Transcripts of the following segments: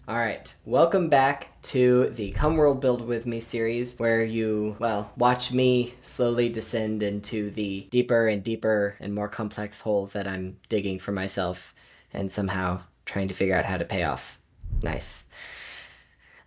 Alright, welcome back to the Come World Build With Me series, where you, watch me slowly descend into the deeper and deeper and more complex hole that I'm digging for myself and somehow trying to figure out how to pay off. Nice.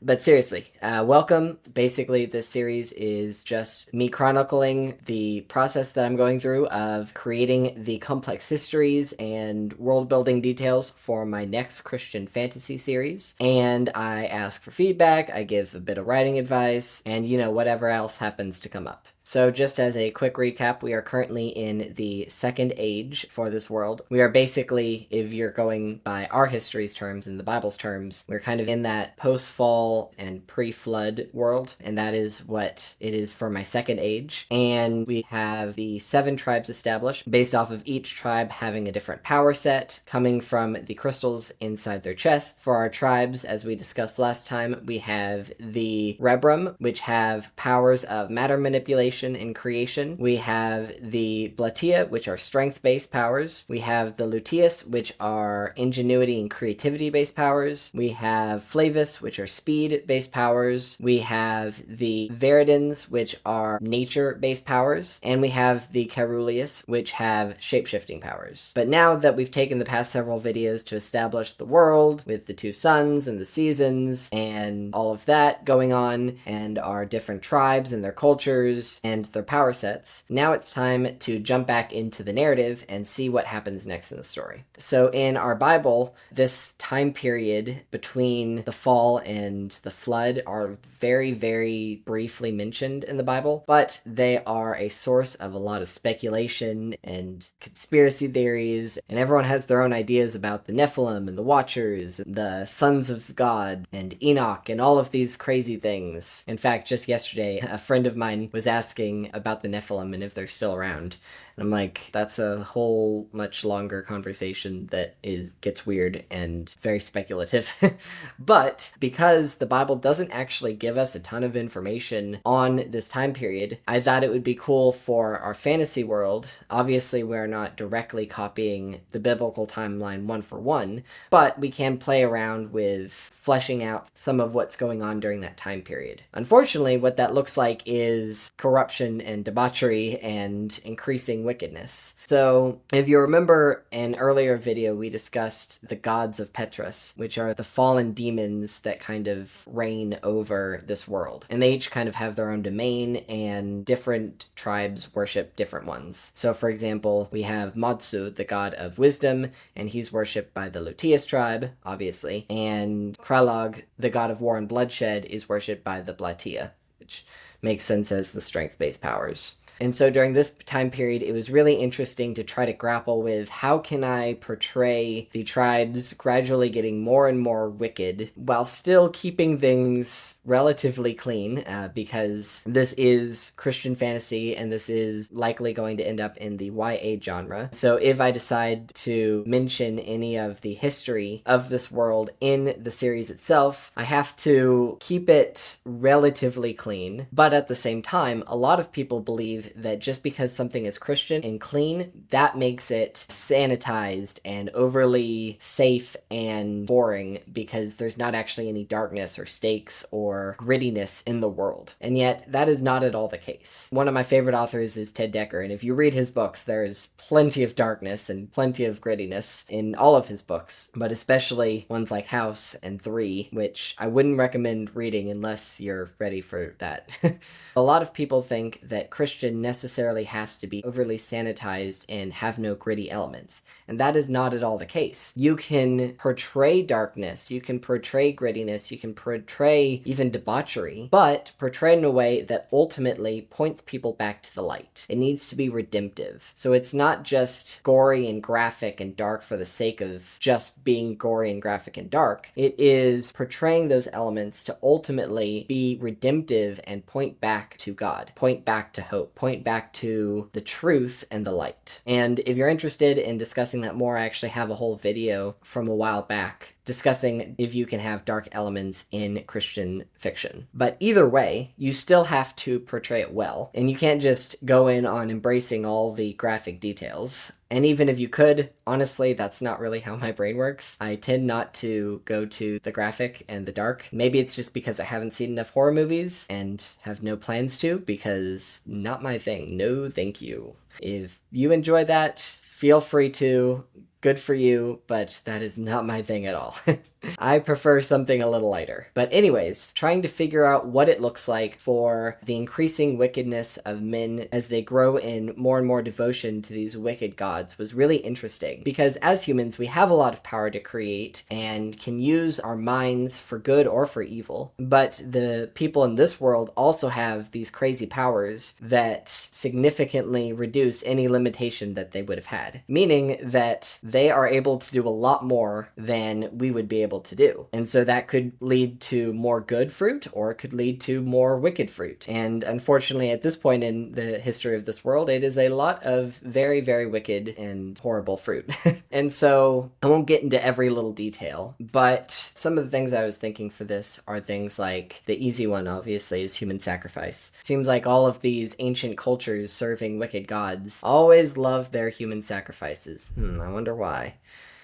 But seriously, welcome. Basically, this series is just me chronicling the process that I'm going through of creating the complex histories and world building details for my next Christian fantasy series. And I ask for feedback, I give a bit of writing advice, and whatever else happens to come up. So just as a quick recap, we are currently in the Second Age for this world. We are basically, if you're going by our history's terms and the Bible's terms, we're kind of in that post-fall and pre-flood world, and that is what it is for my Second Age. And we have the 7 tribes established, based off of each tribe having a different power set, coming from the crystals inside their chests. For our tribes, as we discussed last time, we have the Rebrum, which have powers of matter manipulation and creation. We have the Blatia, which are strength-based powers. We have the Luteus, which are ingenuity and creativity-based powers. We have Flavus, which are speed-based powers. We have the Veridans, which are nature-based powers. And we have the Kerius, which have shapeshifting powers. But now that we've taken the past several videos to establish the world with the 2 suns and the seasons and all of that going on, and our different tribes and their cultures and their power sets, now it's time to jump back into the narrative and see what happens next in the story. So in our Bible, this time period between the fall and the flood are very, very briefly mentioned in the Bible, but they are a source of a lot of speculation and conspiracy theories, and everyone has their own ideas about the Nephilim and the Watchers, and the Sons of God, and Enoch, and all of these crazy things. In fact, just yesterday, a friend of mine was asking about the Nephilim and if they're still around. And I'm like, that's a whole much longer conversation that gets weird and very speculative. But because the Bible doesn't actually give us a ton of information on this time period, I thought it would be cool for our fantasy world. Obviously, we're not directly copying the biblical timeline one for one, but we can play around with fleshing out some of what's going on during that time period. Unfortunately, what that looks like is corruption and debauchery and increasing wickedness. So, if you remember an earlier video, we discussed the gods of Petrus, which are the fallen demons that kind of reign over this world. And they each kind of have their own domain, and different tribes worship different ones. So, for example, we have Modsu, the god of wisdom, and he's worshipped by the Luteus tribe, obviously, and Kralog, the god of war and bloodshed, is worshipped by the Blatia, which makes sense as the strength-based powers. And so during this time period, it was really interesting to try to grapple with how can I portray the tribes gradually getting more and more wicked while still keeping things relatively clean, because this is Christian fantasy and this is likely going to end up in the YA genre. So if I decide to mention any of the history of this world in the series itself, I have to keep it relatively clean. But at the same time, a lot of people believe that just because something is Christian and clean, that makes it sanitized and overly safe and boring because there's not actually any darkness or stakes or grittiness in the world. And yet, that is not at all the case. One of my favorite authors is Ted Dekker, and if you read his books, there's plenty of darkness and plenty of grittiness in all of his books, but especially ones like House and 3, which I wouldn't recommend reading unless you're ready for that. A lot of people think that Christian necessarily has to be overly sanitized and have no gritty elements, and that is not at all the case. You can portray darkness, you can portray grittiness, you can portray even debauchery, but portray in a way that ultimately points people back to the light. It needs to be redemptive. So it's not just gory and graphic and dark for the sake of just being gory and graphic and dark. It is portraying those elements to ultimately be redemptive and point back to God, point back to hope, point back to the truth and the light. And if you're interested in discussing that more, I actually have a whole video from a while back discussing if you can have dark elements in Christian fiction. But either way, you still have to portray it well, and you can't just go in on embracing all the graphic details. And even if you could, honestly, that's not really how my brain works. I tend not to go to the graphic and the dark. Maybe it's just because I haven't seen enough horror movies and have no plans to, because not my thing. No, thank you. If you enjoy that, feel free to. Good for you, but that is not my thing at all. I prefer something a little lighter. But anyways, trying to figure out what it looks like for the increasing wickedness of men as they grow in more and more devotion to these wicked gods was really interesting. Because as humans, we have a lot of power to create and can use our minds for good or for evil. But the people in this world also have these crazy powers that significantly reduce any limitation that they would have had. Meaning that they are able to do a lot more than we would be able to do. And so that could lead to more good fruit, or it could lead to more wicked fruit. And unfortunately, at this point in the history of this world, it is a lot of very, very wicked and horrible fruit. And so I won't get into every little detail, but some of the things I was thinking for this are things like the easy one, obviously, is human sacrifice. Seems like all of these ancient cultures serving wicked gods always love their human sacrifices. I wonder why.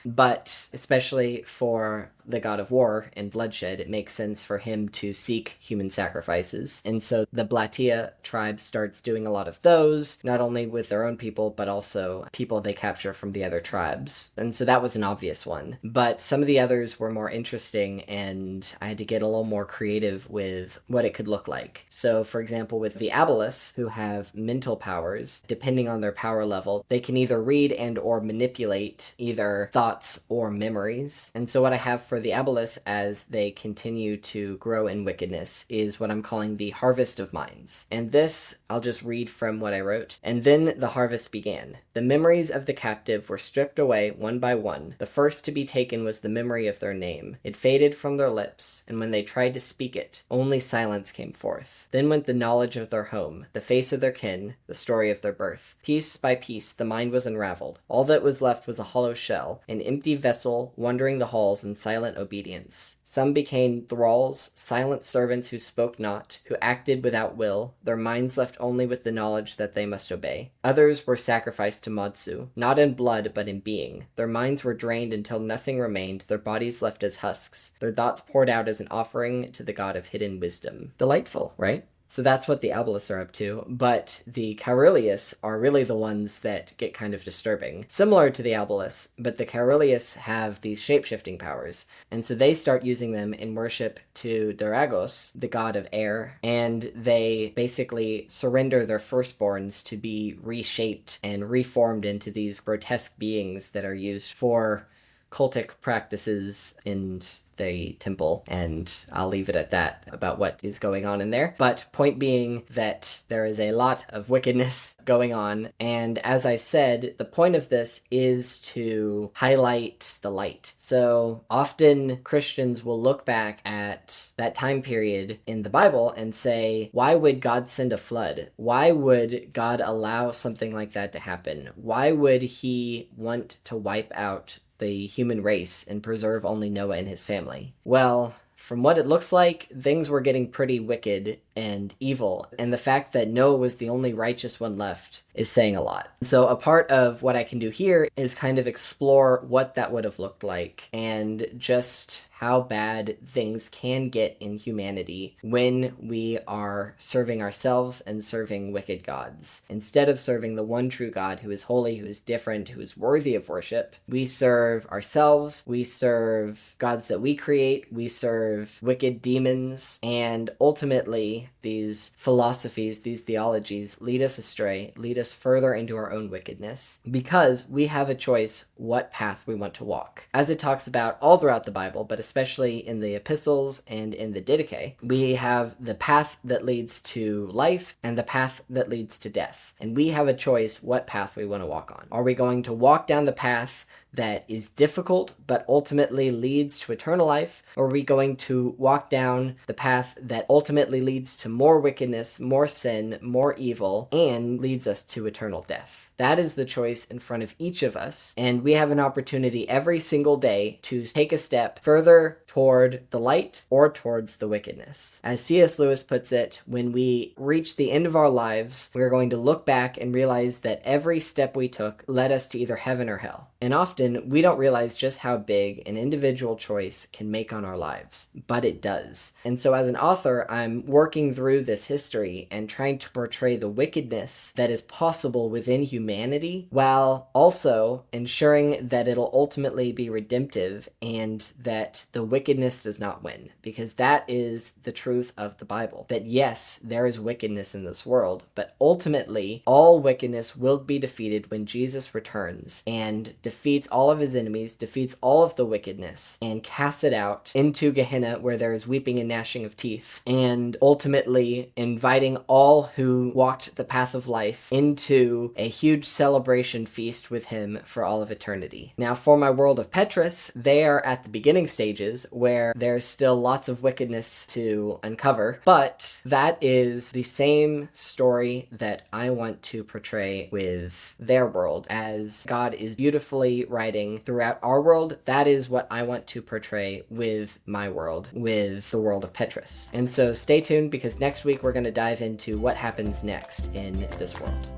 But especially for the god of war and bloodshed, it makes sense for him to seek human sacrifices. And so the Blatia tribe starts doing a lot of those, not only with their own people, but also people they capture from the other tribes. And so that was an obvious one. But some of the others were more interesting, and I had to get a little more creative with what it could look like. So for example, with the Abelis, who have mental powers, depending on their power level, they can either read and or manipulate either thoughts or memories. And so what I have for the Abelis as they continue to grow in wickedness is what I'm calling the harvest of minds. And this, I'll just read from what I wrote. And then the harvest began. The memories of the captive were stripped away one by one. The first to be taken was the memory of their name. It faded from their lips, and when they tried to speak it, only silence came forth. Then went the knowledge of their home, the face of their kin, the story of their birth. Piece by piece, the mind was unraveled. All that was left was a hollow shell, an empty vessel wandering the halls in silent obedience. Some became thralls, silent servants who spoke not, who acted without will, their minds left only with the knowledge that they must obey. Others were sacrificed to Modsu, not in blood but in being. Their minds were drained until nothing remained, their bodies left as husks, their thoughts poured out as an offering to the god of hidden wisdom. Delightful, right? So that's what the Abelis are up to, but the Kerius are really the ones that get kind of disturbing. Similar to the Abelis, but the Kerius have these shapeshifting powers, and so they start using them in worship to Doragos, the god of air, and they basically surrender their firstborns to be reshaped and reformed into these grotesque beings that are used for cultic practices in the temple, and I'll leave it at that about what is going on in there. But point being that there is a lot of wickedness going on, and as I said, the point of this is to highlight the light. So often Christians will look back at that time period in the Bible and say, why would God send a flood? Why would God allow something like that to happen? Why would he want to wipe out the human race and preserve only Noah and his family? Well, from what it looks like, things were getting pretty wicked and evil, and the fact that Noah was the only righteous one left is saying a lot. So a part of what I can do here is kind of explore what that would have looked like and just how bad things can get in humanity when we are serving ourselves and serving wicked gods. Instead of serving the one true God who is holy, who is different, who is worthy of worship, we serve ourselves, we serve gods that we create, we serve wicked demons, and ultimately these philosophies, these theologies lead us astray, lead us further into our own wickedness, because we have a choice what path we want to walk. As it talks about all throughout the Bible, but especially in the epistles and in the Didache, we have the path that leads to life and the path that leads to death. And we have a choice what path we want to walk on. Are we going to walk down the path that is difficult but ultimately leads to eternal life? Or are we going to walk down the path that ultimately leads to more wickedness, more sin, more evil, and leads us to eternal death? That is the choice in front of each of us, and we have an opportunity every single day to take a step further toward the light or towards the wickedness. As C.S. Lewis puts it, when we reach the end of our lives, we are going to look back and realize that every step we took led us to either heaven or hell. And often, we don't realize just how big an individual choice can make on our lives, but it does. And so as an author, I'm working through this history and trying to portray the wickedness that is possible within humanity, while also ensuring that it'll ultimately be redemptive and that the wickedness does not win. Because that is the truth of the Bible. That yes, there is wickedness in this world, but ultimately, all wickedness will be defeated when Jesus returns and defeats all of his enemies, defeats all of the wickedness, and casts it out into Gehenna where there is weeping and gnashing of teeth, and ultimately inviting all who walked the path of life into a huge celebration feast with him for all of eternity. Now, for my world of Petrus, they are at the beginning stages where there's still lots of wickedness to uncover, but that is the same story that I want to portray with their world. As God is beautifully writing throughout our world, that is what I want to portray with my world, with the world of Petrus. And so stay tuned, because next week we're going to dive into what happens next in this world.